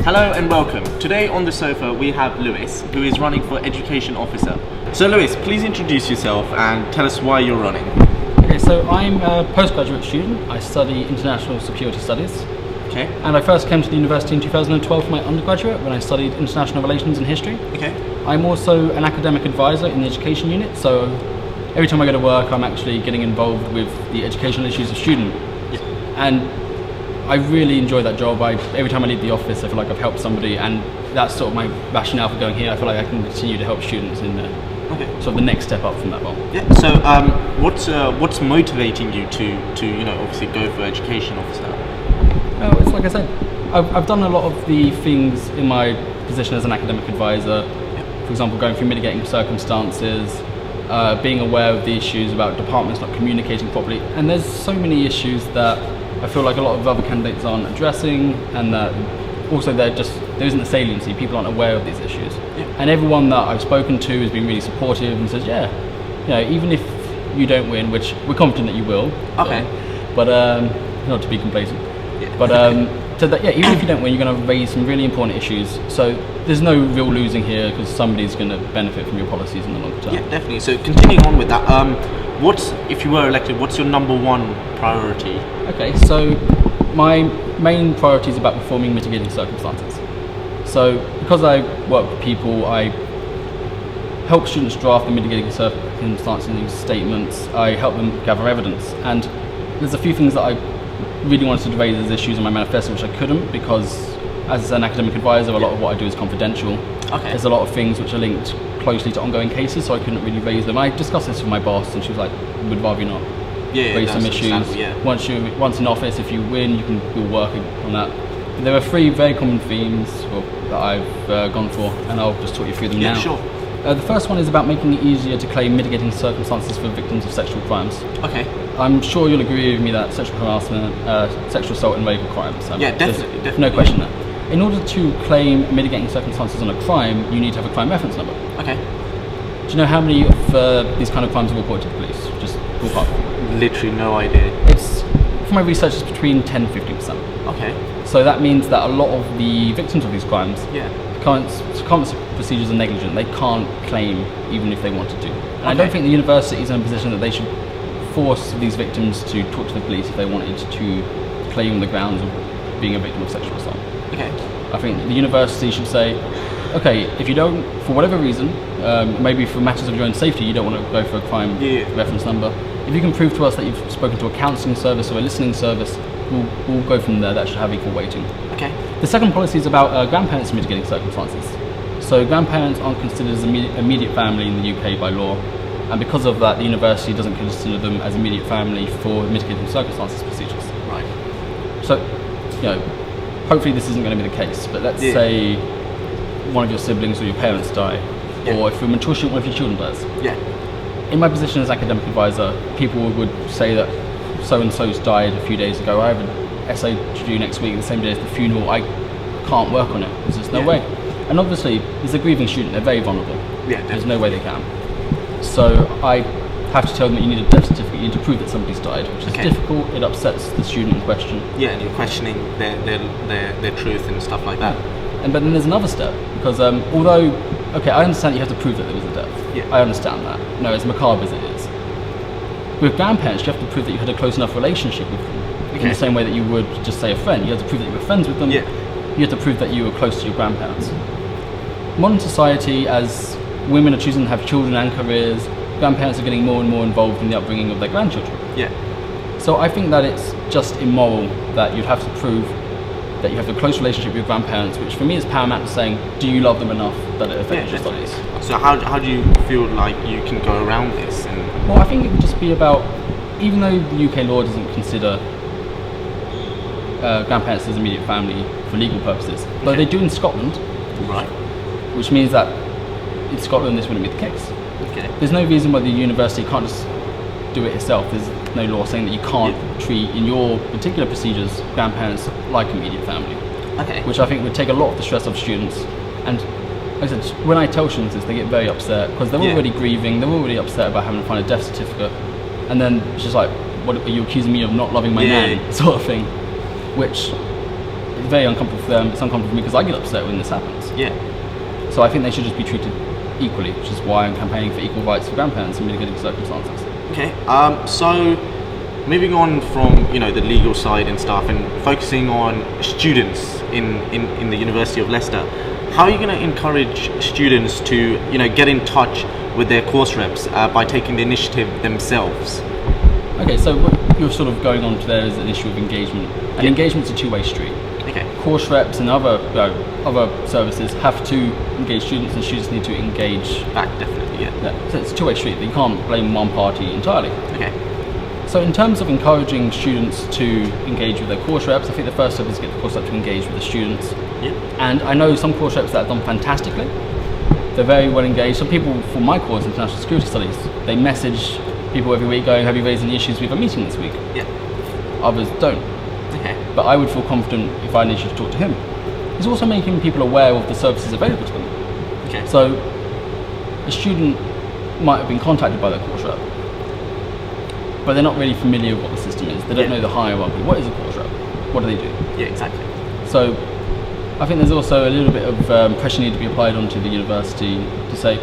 Hello and welcome. Today on the sofa we have Lewis, who is running for Education Officer. So Lewis, please introduce yourself and tell us why you're running. Okay, so I'm a postgraduate student. I study International Security Studies. Okay. And I first came to the university in 2012 for my undergraduate when I studied International Relations and History. Okay. I'm also an academic advisor in the education unit, so every time I go to work I'm actually getting involved with the educational issues of students. Yeah. And I really enjoy that job. Every time I leave the office I feel like I've helped somebody, and that's sort of my rationale for going here. I feel like I can continue to help students in sort of the next step up from that role. Yeah. So what's motivating you to obviously go for Education Officer? Oh, it's like I said, I've done a lot of the things in my position as an academic advisor. For example, going through mitigating circumstances, being aware of the issues about departments not communicating properly, and there's so many issues that I feel like a lot of other candidates aren't addressing, and that also there isn't a saliency. People aren't aware of these issues, and everyone that I've spoken to has been really supportive and says, even if you don't win, which we're confident that you will, but not to be complacent. But so that even if you don't win, you're going to raise some really important issues. So there's no real losing here because somebody's going to benefit from your policies in the long term. Yeah, definitely. So continuing on with that, if you were elected, what's your number one priority? Okay, so my main priority is about performing mitigating circumstances. So because I work with people, I help students draft the mitigating circumstances statements. I help them gather evidence, and there's a few things that I really wanted to raise as issues in my manifesto which I couldn't, because as an academic advisor a lot of what I do is confidential. There's a lot of things which are linked closely to ongoing cases, so I couldn't really raise them. I discussed this with my boss and she was like, we'd rather you not raise some issues. Once in office, if you win, you'll work on that. But there are three very common themes that I've gone for, and I'll just talk you through them now. Sure. The first one is about making it easier to claim mitigating circumstances for victims of sexual crimes. I'm sure you'll agree with me that sexual harassment, sexual assault and rape are crimes. Definitely. No question there. In order to claim mitigating circumstances on a crime, you need to have a crime reference number. Do you know how many of these kind of crimes are reported to the police? Just ballpark. Literally no idea. It's, from my research, it's between 10 and 15%. So that means that a lot of the victims of these crimes, current procedures are negligent. They can't claim even if they wanted to. And I don't think the university is in a position that they should force these victims to talk to the police if they wanted to claim the grounds of being a victim of sexual assault. I think the university should say, if you don't, for whatever reason, maybe for matters of your own safety, you don't want to go for a crime reference number, if you can prove to us that you've spoken to a counselling service or a listening service, we'll go from there. That should have equal weighting. The second policy is about grandparents mitigating circumstances. So grandparents aren't considered as immediate family in the UK by law, and because of that the university doesn't consider them as immediate family for mitigating circumstances procedures. So, hopefully this isn't going to be the case, but let's say one of your siblings or your parents die, or if you're mature one of your children dies. In my position as academic advisor, people would say that so-and-so's died a few days ago, I have an essay to do next week, the same day as the funeral, I can't work on it, there's just no way. And obviously, as a grieving student, they're very vulnerable. There's no way they can. So I have to tell them that you need a death certificate, you need to prove that somebody's died, which is difficult, it upsets the student in question. And you're questioning their truth and stuff like that. But then there's another step, because although, I understand that you have to prove that there was a death. I understand that. No, as macabre as it is. With grandparents, you have to prove that you had a close enough relationship with them. In the same way that you would just say a friend. You have to prove that you were friends with them. You have to prove that you were close to your grandparents. Modern society, as women are choosing to have children and careers, grandparents are getting more and more involved in the upbringing of their grandchildren. So I think that it's just immoral that you'd have to prove that you have a close relationship with your grandparents, which for me is paramount to saying, do you love them enough that it affects your studies? So how do you feel like you can go around this? Well, I think it would just be about, even though the UK law doesn't consider grandparents as immediate family for legal purposes, though they do in Scotland, which means that in Scotland this wouldn't be the case. There's no reason why the university can't just do it itself. There's no law saying that you can't treat, in your particular procedures, grandparents like immediate family. Which I think would take a lot of the stress off students. And like I said, when I tell students this, they get very upset because they're already grieving, they're already upset about having to find a death certificate, and then it's just like, what are you accusing me of not loving my nan, sort of thing, which it's very uncomfortable for them. It's uncomfortable for me because I get upset when this happens. Yeah. So I think they should just be treated equally, which is why I'm campaigning for equal rights for grandparents in mitigating circumstances. Okay. So moving on from the legal side and stuff, and focusing on students in the University of Leicester, how are you going to encourage students to get in touch with their course reps by taking the initiative themselves? Okay, so what you're sort of going on to there is an issue of engagement, and engagement's a two-way street. Okay. Course reps and other services have to engage students, and students need to engage back. Definitely, yeah. So it's a two-way street. You can't blame one party entirely. Okay. So in terms of encouraging students to engage with their course reps, I think the first step is to get the course rep to engage with the students. Yeah. And I know some course reps that have done fantastically. They're very well engaged. Some people from my course, International Security Studies, they message people every week going, have you raised any issues with a meeting this week? Yeah. Others don't. Okay. But I would feel confident if I needed to talk to him. It's also making people aware of the services available to them. Okay. So a student might have been contacted by their course rep, but they're not really familiar with what the system is. They don't know the hierarchy. What is a course rep? What do they do? Yeah, exactly. So I think there's also a little bit of pressure need to be applied onto the university to say,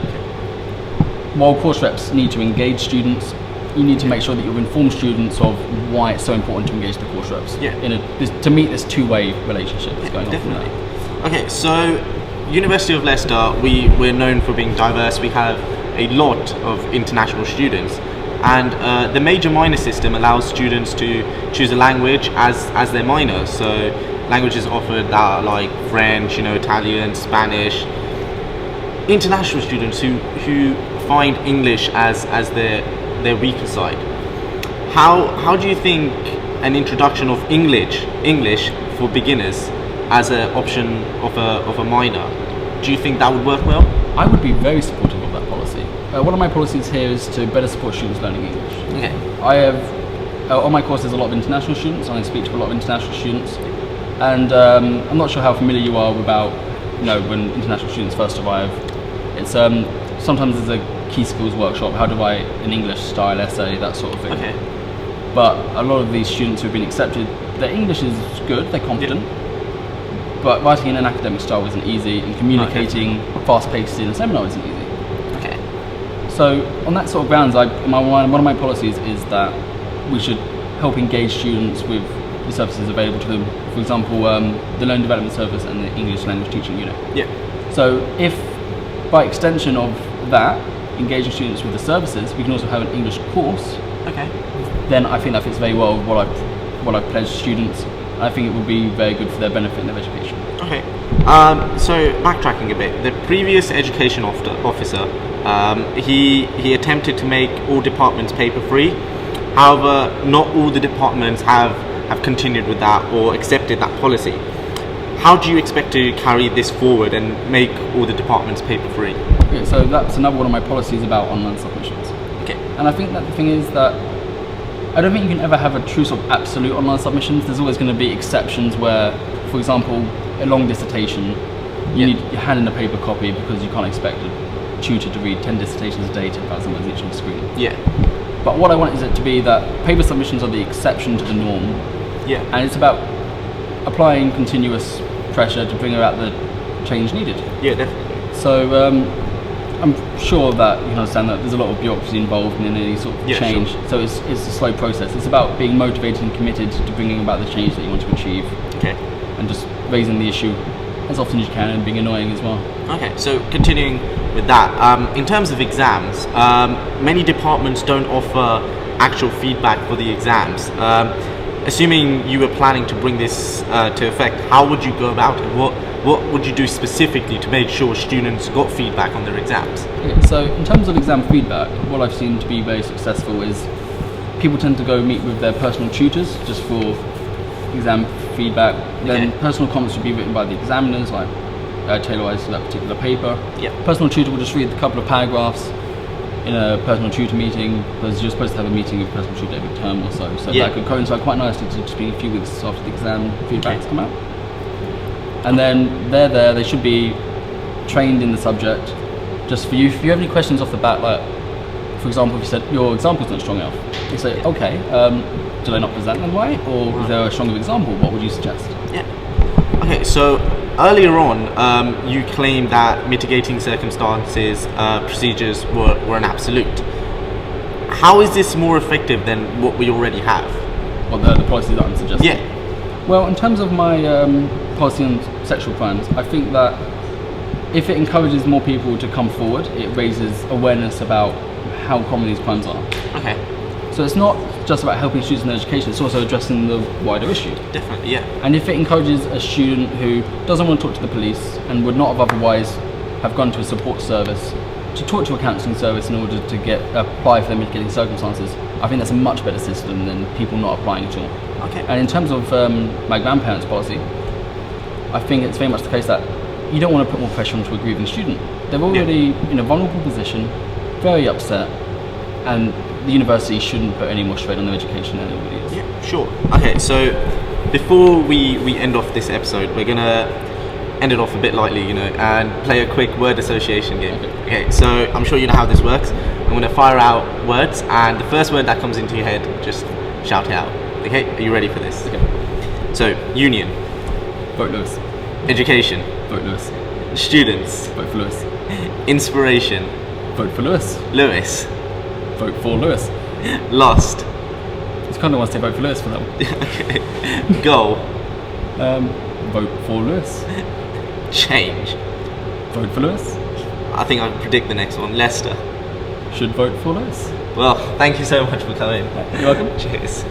while course reps need to engage students, you need to make sure that you inform students of why it's so important to engage the course reps. Yeah. To meet this two-way relationship that's going on. Definitely. Okay, so University of Leicester, we're known for being diverse. We have a lot of international students, and the major-minor system allows students to choose a language as their minor. So languages offered that are like French, Italian, Spanish. International students who find English as their weaker side. How do you think an introduction of English for beginners as an option of a minor, do you think that would work well? I would be very supportive of that policy. One of my policies here is to better support students learning English. Okay. I have on my course there's a lot of international students, and I speak to a lot of international students, and I'm not sure how familiar you are about when international students first arrive. It's sometimes there's a key skills workshop, how to write an English style essay, that sort of thing. Okay. But a lot of these students who've been accepted, their English is good, they're confident, but writing in an academic style isn't easy, and communicating fast-paced in a seminar isn't easy. Okay. So on that sort of grounds, one of my policies is that we should help engage students with the services available to them. For example, the Learning Development Service and the English Language Teaching Unit. Yeah. So if, by extension of that, engaging students with the services, we can also have an English course. Okay. Then I think that fits very well with what I've pledged students. I think it would be very good for their benefit in their education. Okay. So backtracking a bit, the previous education officer, he attempted to make all departments paper free. However, not all the departments have continued with that or accepted that policy. How do you expect to carry this forward and make all the departments paper free? Okay, so that's another one of my policies about online submissions. Okay. And I think that the thing is that I don't think you can ever have a true sort of absolute online submissions. There's always going to be exceptions where, for example, a long dissertation, you hand in a paper copy because you can't expect a tutor to read 10 dissertations a day, 10,000 words each on the screen. Yeah. But what I want is it to be that paper submissions are the exception to the norm. Yeah. And it's about applying continuous pressure to bring about the change needed. Yeah, definitely. So I'm sure that you can understand that there's a lot of bureaucracy involved in any sort of change. Sure. So it's a slow process. It's about being motivated and committed to bringing about the change that you want to achieve. Okay. And just raising the issue as often as you can and being annoying as well. Okay, so continuing with that, in terms of exams, many departments don't offer actual feedback for the exams. Assuming you were planning to bring this to effect, how would you go about it? What would you do specifically to make sure students got feedback on their exams? Okay, so in terms of exam feedback, what I've seen to be very successful is people tend to go meet with their personal tutors just for exam feedback. Then personal comments would be written by the examiners, like tailorized to that particular paper. Yeah. Personal tutor will just read a couple of paragraphs in a personal tutor meeting, because you're supposed to have a meeting with personal tutor every term or so. So that could coincide quite nicely to just being a few weeks after the exam feedback's come out. And then they should be trained in the subject. Just for you, if you have any questions off the bat, like for example, if you said your example's not strong enough, you say, okay, did I not present them right, or is there a stronger example? What would you suggest? Yeah. Okay, so earlier on, you claimed that mitigating circumstances procedures were an absolute. How is this more effective than what we already have? Or the policy that I'm suggesting? Yeah. Well, in terms of my policy on sexual crimes, I think that if it encourages more people to come forward, it raises awareness about how common these crimes are. Okay. So it's not just about helping students in their education, it's also addressing the wider issue. Definitely, yeah. And if it encourages a student who doesn't want to talk to the police and would not have otherwise have gone to a support service to talk to a counselling service in order to apply for their mitigating circumstances, I think that's a much better system than people not applying at all. Okay. And in terms of my grandparents' policy, I think it's very much the case that you don't want to put more pressure onto a grieving student. They're already in a vulnerable position, very upset, and the university shouldn't put any more strain on their education than it really is. Yeah, sure. Okay, so before we end off this episode, we're gonna end it off a bit lightly, and play a quick word association game. Okay, so I'm sure you know how this works. I'm gonna fire out words, and the first word that comes into your head, just shout it out. Okay, are you ready for this? Okay. So, union. Vote Lewis. Education. Vote Lewis. Students. Vote for Lewis. Inspiration. Vote for Lewis. Lewis. Vote for Lewis. Lost. It's kind of want to say vote for Lewis for them. Okay. Goal. Vote for Lewis. Change. Vote for Lewis. I think I predict the next one. Leicester. Should vote for Lewis. Well, thank you so much for coming. You're welcome. Cheers.